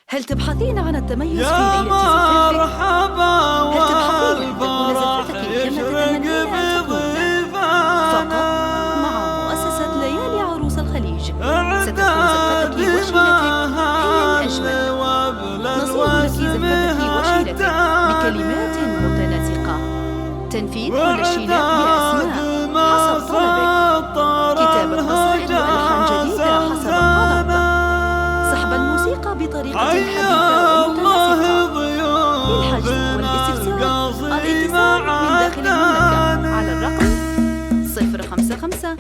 هل تبحثين عن التميز في يا ليلة زفافك؟ مرحبا والفرح يشرق بضيفه فقط مع مؤسسة ليالي عروس الخليج ستكون زفتك وشيلتك هي الأجمل. نصوغ لك زفتك وشيلتك بكلمات متناسقة، تنفيذ كل الشيلات بأسماء حسب طلبك، كتابة قصائد وألحان جديدة حسب الطلب، سحب الموسيقى بطريقة حديثة ومتناسقة. للحجز والاستفسار الاتصال من داخل المملكة على الرقم 055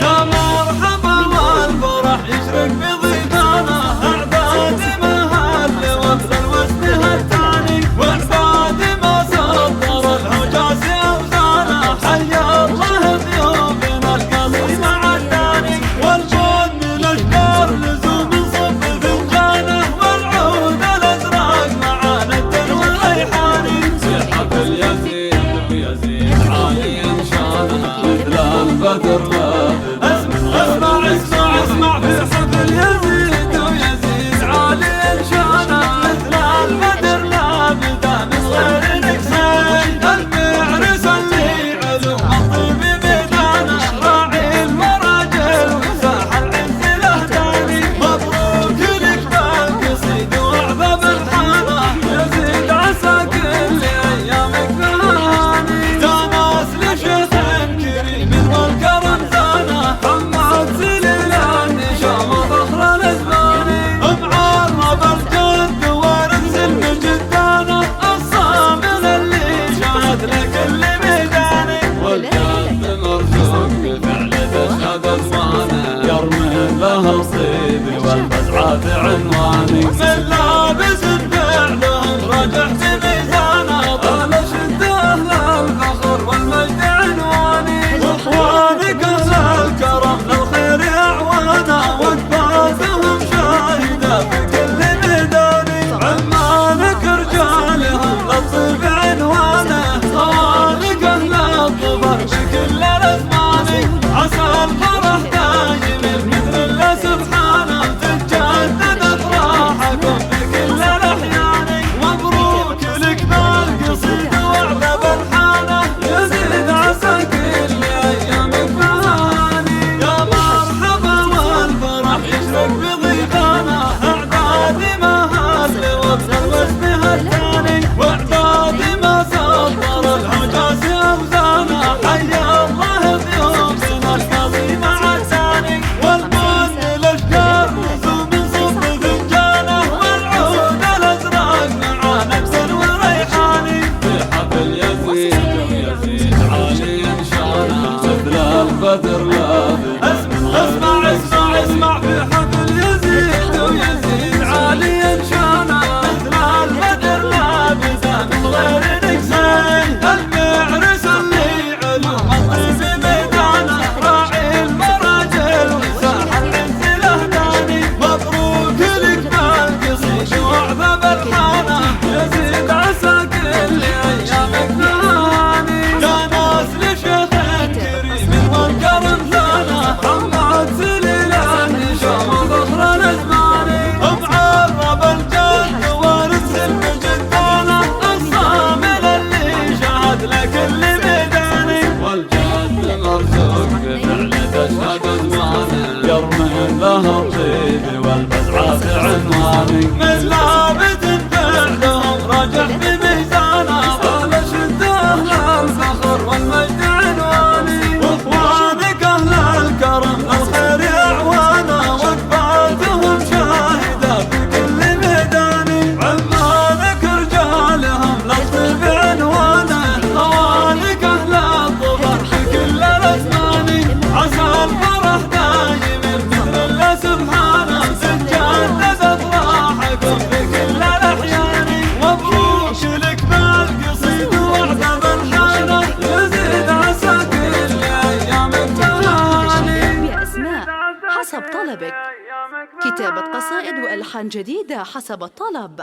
يا مرحبا والفرح يشرق بضيفانا، أعداد مهل وابذل واسمها الثاني، وأعداد ما سطر الحجاز أوزانا، حيا الله ضيوفنا القصيم مع الثاني، والجود من أشجار لزوم صب فنجانه، والعود الأزرق مع ند والريحاني، في حفل يزيد ويزيد عاليا شانه مثل البدر لابد. اسمع في حفل يزيد ويزيد عالي شانه مثل البدر لابد من غير نكسان، المعرس اللي علوم الطيب ميدانه، راعي المراجل وساح العز الاهداني، مبروك لك بالقصيد واعظم الحانه، يزيد عسى كل ايامك بهاني، يا ناس لشيخ كريم والكرم زانه، حماد زليلان شام فخر الازماني، معرب الجد وارث المجدانه، الصامل اللي شهد لكل ميداني، والجد مرزوق بفعل تشهد ازمانه، يرمي له الصيد والبزعات عنواني، من لابس فعلهم رجع في ميزانه، طال شد اهل الفخر والمجد عنواني، واخوانك اهل الكرم للخير اعوانا، وكفاتهم شاهده في كل ميداني، عمانك رجالهم للطيب عنوانه، خوانك اهل الظفر في كل الازمان، عسى الفرح دايم مثل الله سبحانه، تتجدد افراحكم في كل الاحيان، مبروك لك بالقصيد واعذب الحانه، يزيد عسى كل ايامك بهاني، يا مرحبا والفرح يشرق بضيفانا، اعداد مهل وابذل واسمها الثاني، واعداد ما سطر الحجاز اوزانا، حيا الله ضيوفنا القصيم مع الثاني، والبن الاشجار لزوم صب فنجانه، والعود الازرق مع نفس وريحاني، في حفل يزيد ويزيد عاليا شانه مثل البدر لابد. اسمع في حفل يزيد ويزيد عاليا شانه مثل البدر لابد من غير نكسان، المعرس اللي علوم الطيب ميدانه، راعي المراجل وساح العز الاهداني، مبروك لك بالقصيد واعظم الحانه، يزيد عسى كل ايامك بهاني، يا ناس لشيخ كريم والكرم زانه، حماد زليلان شام فخر الازماني، معرب الجد وارث المجدانه، الصامل اللي شهد لكل ميداني، والجد مرزوق بفعل تشهد ازمانه، يرمي له الطيب والبزعات عنواني، من لابد فعلهم رجع في ميزانه، طال شد اهل الفخر والمجد عنواني، واخوانك اهل الكرم للخير اعوانا، وكفاتهم شاهده في كل ميداني، عمانك رجالهم للطيب عنوانه، خوانك اهل الظفر في كل الازمان، عسى الفرح دايم مثل الله سبحانه، تتجدد افراحكم في كل الاحيان، مبروك لك بالقصيد واعذب الحانه، يزيد عسى كل ايامك بهاني، بأسماء حسب طلبك، كتابة قصائد وألحان جديدة حسب الطلب.